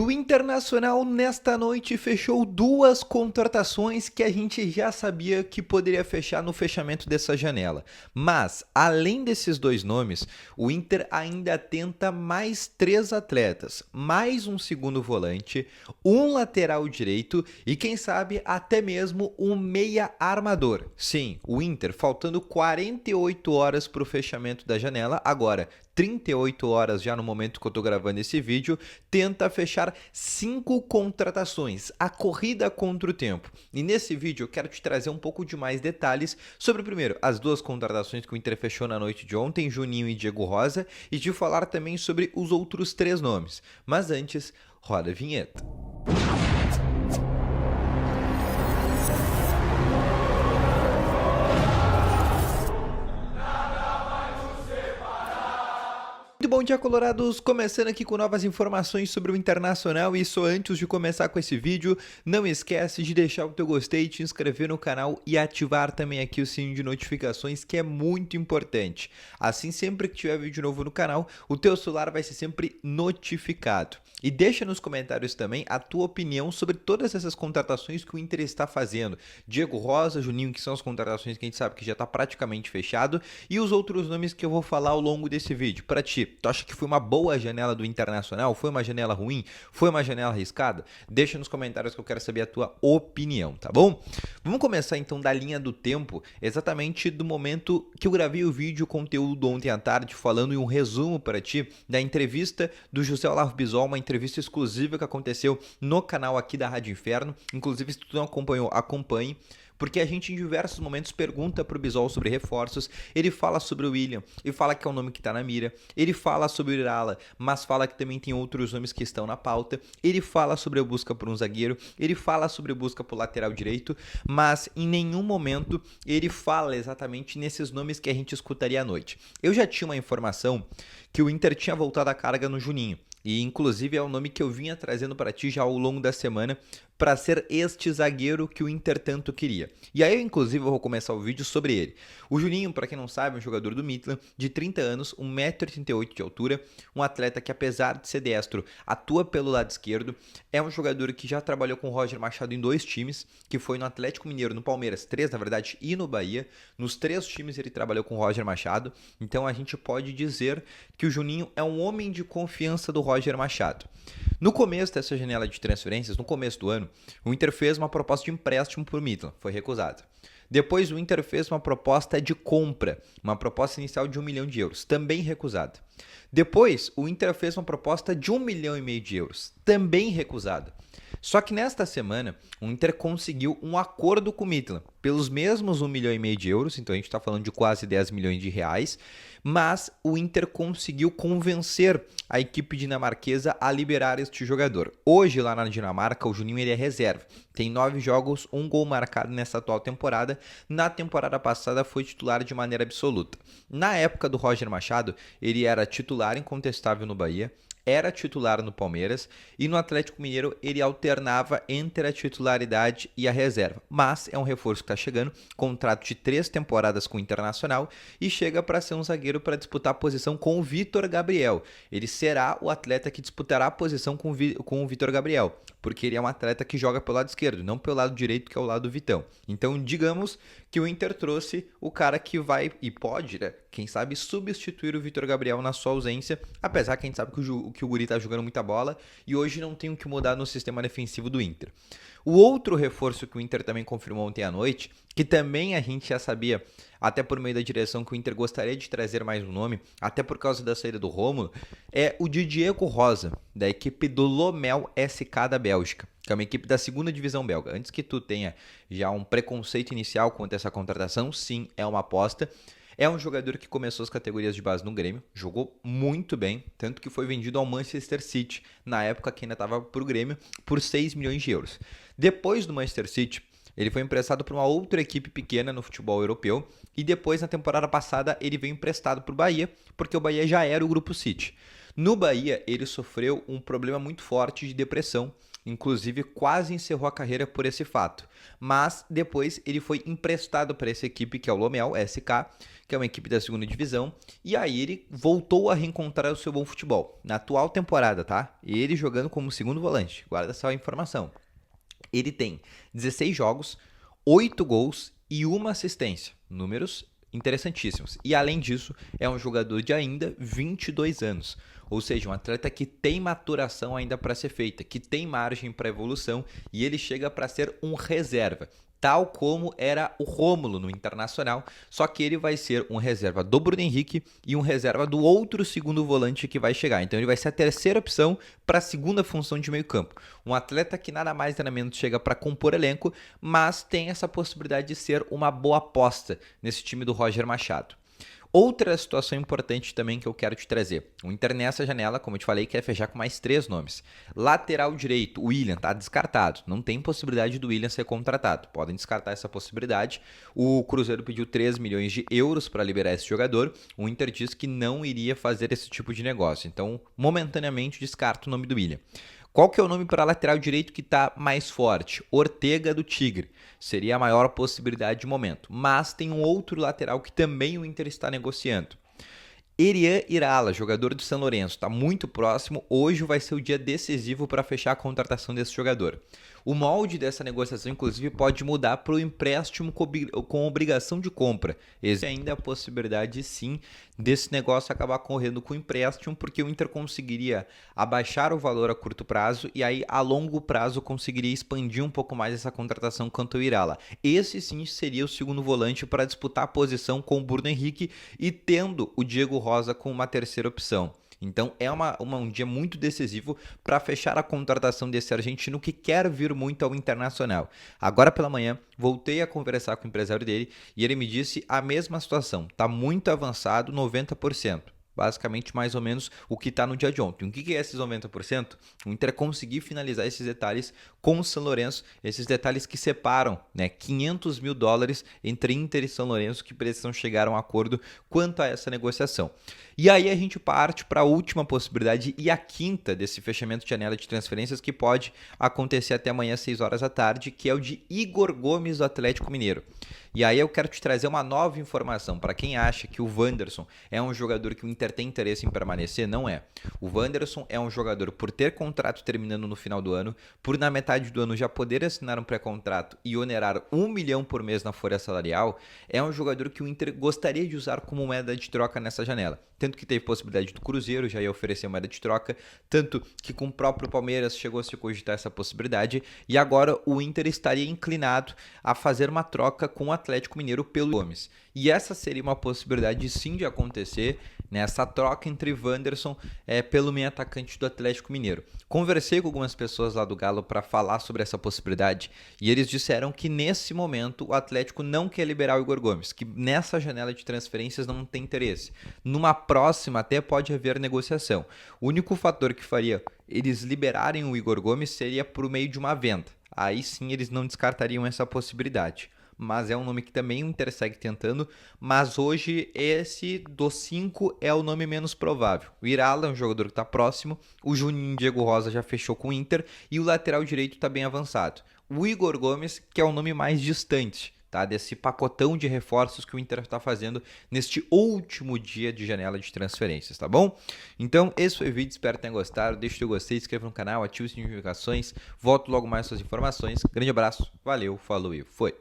O Internacional nesta noite fechou duas contratações que a gente já sabia que poderia fechar no fechamento dessa janela. Mas, além desses dois nomes, o Inter ainda tenta mais três atletas, mais um segundo volante, um lateral direito e quem sabe até mesmo um meia armador. Sim, o Inter, faltando 48 horas para o fechamento da janela, agora 38 horas já no momento que eu tô gravando esse vídeo, tenta fechar 5 contratações, a corrida contra o tempo. E nesse vídeo eu quero te trazer um pouco de mais detalhes sobre, primeiro, as duas contratações que o Inter fechou na noite de ontem, Juninho e Diego Rosa, e te falar também sobre os outros três nomes. Mas antes, roda a vinheta. Muito bom dia, colorados! Começando aqui com novas informações sobre o Internacional e só antes de começar com esse vídeo, não esquece de deixar o teu gostei, te inscrever no canal e ativar também aqui o sininho de notificações, que é muito importante. Assim, sempre que tiver vídeo novo no canal, o teu celular vai ser sempre notificado. E deixa nos comentários também a tua opinião sobre todas essas contratações que o Inter está fazendo. Diego Rosa, Juninho, que são as contratações que a gente sabe que já está praticamente fechado, e os outros nomes que eu vou falar ao longo desse vídeo. Para ti, tu acha que foi uma boa janela do Internacional? Foi uma janela ruim? Foi uma janela arriscada? Deixa nos comentários que eu quero saber a tua opinião, tá bom? Vamos começar então da linha do tempo, exatamente do momento que eu gravei o vídeo, conteúdo ontem à tarde, falando em um resumo para ti da entrevista do José Olavo Bisol, uma entrevista exclusiva que aconteceu no canal aqui da Rádio Inferno. Inclusive, se tu não acompanhou, acompanhe, porque a gente em diversos momentos pergunta pro Bisol sobre reforços, ele fala sobre o William, ele fala que é um nome que tá na mira, ele fala sobre o Irala, mas fala que também tem outros nomes que estão na pauta, ele fala sobre a busca por um zagueiro, ele fala sobre a busca por lateral direito, mas em nenhum momento ele fala exatamente nesses nomes que a gente escutaria à noite. Eu já tinha uma informação que o Inter tinha voltado a carga no Juninho, e inclusive é o nome que eu vinha trazendo para ti já ao longo da semana para ser este zagueiro que o Inter tanto queria. E aí, inclusive, eu vou começar o vídeo sobre ele. O Juninho, para quem não sabe, é um jogador do Midland, de 30 anos, 1,88 m de altura, um atleta que, apesar de ser destro, atua pelo lado esquerdo, é um jogador que já trabalhou com o Roger Machado em 2 times, que foi no Atlético Mineiro, no Palmeiras, 3 na verdade, e no Bahia. Nos 3 times ele trabalhou com o Roger Machado, então a gente pode dizer que o Juninho é um homem de confiança do Roger Machado. No começo dessa janela de transferências, no começo do ano, o Inter fez uma proposta de empréstimo por Midland, foi recusada. Depois o Inter fez uma proposta de compra, uma proposta inicial de 1 milhão de euros, também recusada. Depois o Inter fez uma proposta de 1,5 milhão de euros, também recusada. Só que nesta semana, o Inter conseguiu um acordo com o Midland, pelos mesmos 1,5 milhão de euros, então a gente está falando de quase 10 milhões de reais, mas o Inter conseguiu convencer a equipe dinamarquesa a liberar este jogador. Hoje, lá na Dinamarca, o Juninho ele é reserva. Tem 9 jogos, 1 gol marcado nessa atual temporada. Na temporada passada foi titular de maneira absoluta. Na época do Roger Machado, ele era titular incontestável no Bahia, era titular no Palmeiras e no Atlético Mineiro ele alternava entre a titularidade e a reserva. Mas é um reforço que está chegando, contrato de 3 temporadas com o Internacional e chega para ser um zagueiro para disputar a posição com o Vitor Gabriel. Ele será o atleta que disputará a posição com o Vitor Gabriel, porque ele é um atleta que joga pelo lado esquerdo, não pelo lado direito, que é o lado do Vitão. Então, digamos que o Inter trouxe o cara que vai e pode, né, quem sabe, substituir o Vitor Gabriel na sua ausência, apesar que a gente sabe que o Guri tá jogando muita bola e hoje não tem o que mudar no sistema defensivo do Inter. O outro reforço que o Inter também confirmou ontem à noite, que também a gente já sabia, até por meio da direção, que o Inter gostaria de trazer mais um nome, até por causa da saída do Rômulo, é o de Diego Rosa, da equipe do Lommel SK da Bélgica, que é uma equipe da 2ª divisão belga. Antes que tu tenha já um preconceito inicial quanto a essa contratação, sim, é uma aposta. É um jogador que começou as categorias de base no Grêmio, jogou muito bem, tanto que foi vendido ao Manchester City, na época que ainda estava para o Grêmio, por 6 milhões de euros. Depois do Manchester City, ele foi emprestado para uma outra equipe pequena no futebol europeu e depois, na temporada passada, ele veio emprestado para o Bahia, porque o Bahia já era o Grupo City. No Bahia, ele sofreu um problema muito forte de depressão, inclusive quase encerrou a carreira por esse fato. Mas depois ele foi emprestado para essa equipe que é o Lomel SK, que é uma equipe da segunda divisão, e aí ele voltou a reencontrar o seu bom futebol. Na atual temporada, tá? Ele jogando como segundo volante, guarda essa informação. Ele tem 16 jogos, 8 gols e 1 assistência. Números interessantíssimos. E além disso, é um jogador de ainda 22 anos. Ou seja, um atleta que tem maturação ainda para ser feita, que tem margem para evolução e ele chega para ser um reserva. Tal como era o Rômulo no Internacional, só que ele vai ser um reserva do Bruno Henrique e um reserva do outro segundo volante que vai chegar. Então ele vai ser a terceira opção para a segunda função de meio campo. Um atleta que nada mais nada menos chega para compor elenco, mas tem essa possibilidade de ser uma boa aposta nesse time do Roger Machado. Outra situação importante também que eu quero te trazer. O Inter nessa janela, como eu te falei, quer fechar com mais 3 nomes. Lateral direito, o William está descartado. Não tem possibilidade do William ser contratado. Podem descartar essa possibilidade. O Cruzeiro pediu 3 milhões de euros para liberar esse jogador. O Inter disse que não iria fazer esse tipo de negócio. Então, momentaneamente, descarta o nome do William. Qual que é o nome para lateral direito que está mais forte? Ortega do Tigre. Seria a maior possibilidade de momento. Mas tem um outro lateral que também o Inter está negociando. Erian Irala, jogador do São Lourenço, está muito próximo. Hoje vai ser o dia decisivo para fechar a contratação desse jogador. O molde dessa negociação, inclusive, pode mudar para o empréstimo com obrigação de compra. Existe ainda a possibilidade, sim, desse negócio acabar correndo com empréstimo, porque o Inter conseguiria abaixar o valor a curto prazo e aí, a longo prazo, conseguiria expandir um pouco mais essa contratação quanto ao Irala. Esse, sim, seria o segundo volante para disputar a posição com o Bruno Henrique e tendo o Diego Rosa com uma terceira opção. Então é um dia muito decisivo para fechar a contratação desse argentino que quer vir muito ao Internacional. Agora pela manhã, voltei a conversar com o empresário dele e ele me disse a mesma situação. Está muito avançado, 90%. Basicamente, mais ou menos o que está no dia de ontem. O que é esses 90%? O Inter conseguir finalizar esses detalhes com o São Lourenço, esses detalhes que separam, né, $500 mil entre Inter e São Lourenço, que precisam chegar a um acordo quanto a essa negociação. E aí a gente parte para a última possibilidade e a quinta desse fechamento de janela de transferências que pode acontecer até amanhã às 6 horas da tarde, que é o de Igor Gomes do Atlético Mineiro. E aí eu quero te trazer uma nova informação. Para quem acha que o Wanderson é um jogador que o Inter tem interesse em permanecer, não é. O Wanderson é um jogador, por ter contrato terminando no final do ano, por na metade do ano já poder assinar um pré-contrato e onerar 1 milhão por mês na folha salarial, é um jogador que o Inter gostaria de usar como moeda de troca nessa janela. Tanto que teve possibilidade do Cruzeiro, já ia oferecer moeda de troca, tanto que com o próprio Palmeiras chegou a se cogitar essa possibilidade, e agora o Inter estaria inclinado a fazer uma troca com o Atlético Mineiro pelo Gomes. E essa seria uma possibilidade sim de acontecer, nessa troca entre Wanderson pelo meio atacante do Atlético Mineiro. Conversei com algumas pessoas lá do Galo para falar sobre essa possibilidade e eles disseram que nesse momento o Atlético não quer liberar o Igor Gomes, que nessa janela de transferências não tem interesse. Numa próxima até pode haver negociação. O único fator que faria eles liberarem o Igor Gomes seria por meio de uma venda. Aí sim eles não descartariam essa possibilidade. Mas é um nome que também o Inter segue tentando, mas hoje esse dos 5 é o nome menos provável. O Irala é um jogador que está próximo, o Juninho Diego Rosa já fechou com o Inter e o lateral direito está bem avançado. O Igor Gomes, que é o nome mais distante, tá, desse pacotão de reforços que o Inter está fazendo neste último dia de janela de transferências, tá bom? Então, esse foi o vídeo, espero que tenham gostado, deixa o teu gostei, se inscreva no canal, ative as notificações, volto logo mais com as informações, grande abraço, valeu, falou e foi!